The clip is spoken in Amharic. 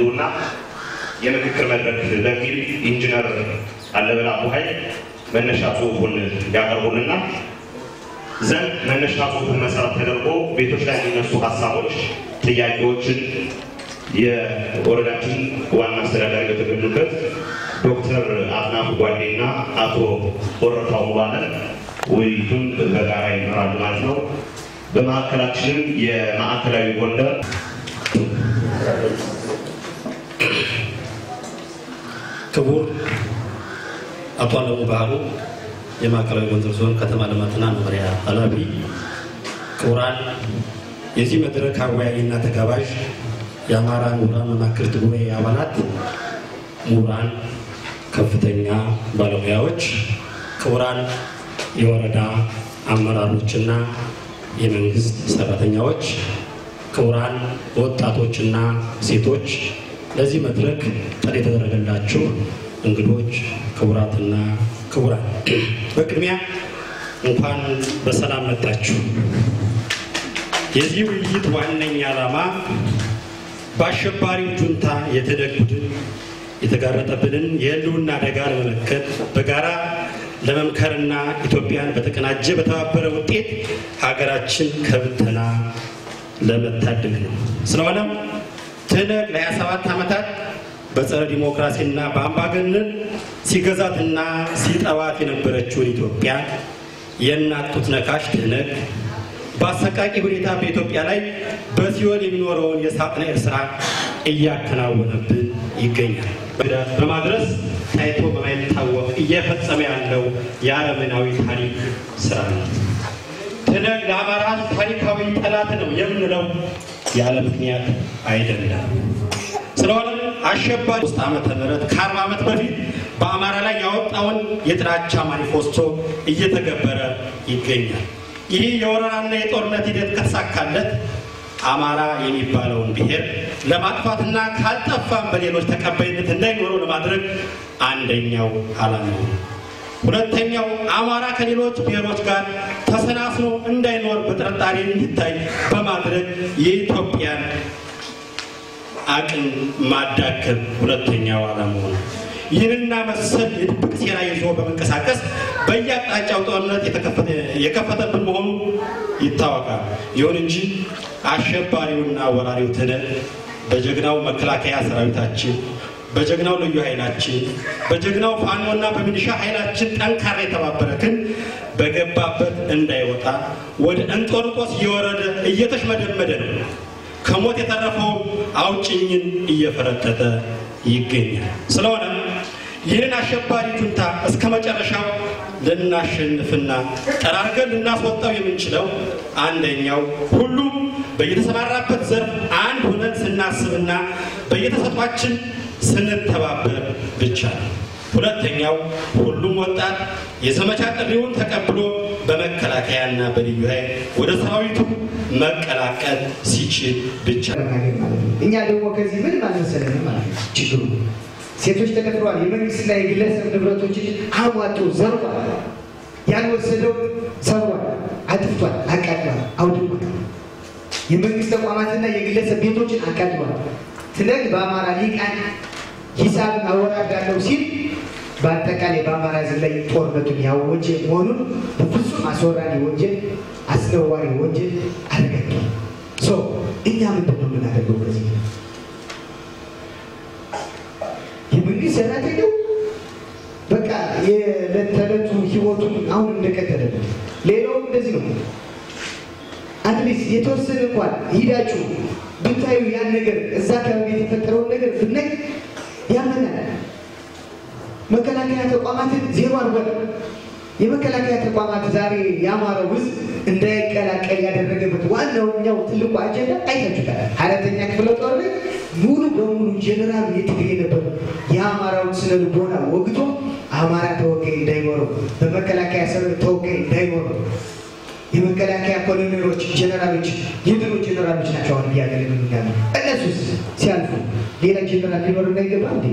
ህልውና የምክክር መድረክ በሚል ኢንጂነር አለበላ ቡሃይ መነሻ ጽሁፉን ያቀርቡልና ዘንድ መነሻ ጽሁፉን መሰረት ተደርጎ ቤቶች ላይ የሚነሱ ሀሳቦች ጥያቄዎችን የወረዳችን ዋና አስተዳዳሪ በተገኙበት ዶክተር አጥናፉ ጓዴና አቶ ወረታው ሙባለ ውይይቱን በጋራ ይመራሉ ማለት ነው። በማዕከላችን የማዕከላዊ ጎንደር ክቡር አቶ አለሙ ባህሩ የማዕከላዊ ጎንደር ዞን ከተማ ልማትና መምሪያ ኃላፊ፣ ክቡራን የዚህ መድረክ አወያይና ተጋባዥ የአማራ ምሁራን መማክርት ጉባኤ አባላት፣ ምሁራን፣ ከፍተኛ ባለሙያዎች፣ ክቡራን የወረዳ አመራሮችና የመንግስት ሰራተኞች፣ ክቡራን ወጣቶችና ሴቶች፣ ለዚህ መድረክ ጥሪ የተደረገላችሁ እንግዶች፣ ክቡራትና ክቡራን፣ በቅድሚያ እንኳን በሰላም መጣችሁ። የዚህ ውይይት ዋነኛ ዓላማ በአሸባሪው ጁንታ የተደጉትን የተጋረጠብንን የህልውና አደጋ ለመመከት በጋራ ለመምከርና ኢትዮጵያን በተቀናጀ በተባበረ ውጤት ሀገራችን ከብተና ለመታደግ ነው። ስለሆነም ትነግ ለ27 ዓመታት በጸረ ዲሞክራሲና በአምባገነን ሲገዛትና ሲጠባት የነበረችውን ኢትዮጵያ የእናት ጡት ነካሽ ትነግ በአሰቃቂ ሁኔታ በኢትዮጵያ ላይ በሲኦል የሚኖረውን የሳጥናኤል ስራ እያከናወነብን ይገኛል። በማድረስ ታይቶ በማይታወቅ እየፈጸመ ያለው የአረመናዊ ታሪክ ስራ ነው። ትነግ ለአማራ ታሪካዊ ጠላት ነው የምንለው ያለ ምክንያት አይደለም። ስለሆነ አሸባሪ 3 ዓመተ ምህረት ከ40 ዓመት በፊት በአማራ ላይ ያወጣውን የጥላቻ ማኒፌስቶ እየተገበረ ይገኛል። ይህ የወረራና የጦርነት ሂደት ከተሳካለት አማራ የሚባለውን ብሔር ለማጥፋትና ካልጠፋም በሌሎች ተቀባይነት እንዳይኖረው ለማድረግ አንደኛው ዓላማ ነው። ሁለተኛው አማራ ከሌሎች ብሔሮች ጋር ተሰናስኖ እንዳይኖር በጥርጣሬ እንዲታይ በማድረግ የኢትዮጵያን አቅም ማዳከም ሁለተኛው ዓላማ ነው። ይህንና መሰል የድብቅ ሴራ ይዞ በመንቀሳቀስ በየአቅጣጫው ጦርነት የከፈተብን መሆኑ ይታወቃል። ይሁን እንጂ አሸባሪውና ወራሪው ትነግ በጀግናው መከላከያ ሰራዊታችን፣ በጀግናው ልዩ ኃይላችን፣ በጀግናው ፋኖና በሚሊሻ ኃይላችን ጠንካራ የተባበረ ክንድ በገባበት እንዳይወጣ ወደ እንጦርጦስ እየወረደ እየተሽመደመደ ነው። ከሞት የተረፈው አውጭኝን እየፈረጠጠ ይገኛል። ስለሆነ ይህን አሸባሪ ጁንታ እስከ መጨረሻው ልናሸንፍና ጠራርገን ልናስወጣው የምንችለው አንደኛው ሁሉም በየተሰማራበት ዘርፍ አንድ ሆነን ስናስብና በየተሰጧችን ስንተባበር ብቻ ነው። ሁለተኛው ሁሉም ወጣት የዘመቻ ጥሪውን ተቀብሎ በመከላከያና በልዩ ኃይል ወደ ሰራዊቱ መቀላቀል ሲችል ብቻ። እኛ ደግሞ ከዚህ ምን ማለሰለን ማለት ነው ችግሩ ሴቶች ተደፍረዋል። የመንግስትና የግለሰብ ንብረቶችን አሟጦ ዘርፏል። ያልወሰደው ሰብሯል፣ አጥፍቷል፣ አቃጥሏል፣ አውድሟል። የመንግስት ተቋማትና የግለሰብ ቤቶችን አቃጥሏል። ትነግ በአማራ ሊቃን ሂሳብ አወራዳለው ሲል በአጠቃላይ በአማራ ሕዝብ ላይ ጦርነቱን ያወጀ መሆኑን በፍጹም አስወራሪ ወንጀል፣ አስነዋሪ ወንጀል አረጋግጧል። እኛ ምንድን ነው የምናደርገው? በዚህ የመንግስት ሰራተኛው በቃ የዕለት ተዕለቱ ህይወቱን አሁን እንደቀጠለ ነው። ሌላውም እንደዚህ ነው። አትሊስት የተወሰነ እንኳን ሂዳችሁ ብታዩ ያን ነገር እዛ አካባቢ የተፈጠረውን ነገር ብናይ ያመናል። መከላከያ ተቋማትን ዜሮ አድርጓል። የመከላከያ ተቋማት ዛሬ የአማራው ህዝብ እንዳይቀላቀል ያደረገበት ዋናው ትልቁ አጀንዳ አይታችሁታል። 4ኛ ክፍለ ጦር ላይ ሙሉ በሙሉ ጀነራል የትግሬ ነበር። የአማራውን ስነ ልቦና ወግቶ አማራ ተወካይ እንዳይኖረው፣ በመከላከያ ሰራዊት ተወካይ እንዳይኖረው የመከላከያ ኮሎኔሎች፣ ጀነራሎች፣ የድሮ ጀነራሎች ናቸው አሁን እያገለገሉ ያሉት። እነሱስ ሲያልፉ ሌላ ጀነራል ሊኖር እንዳይገባ እንዴ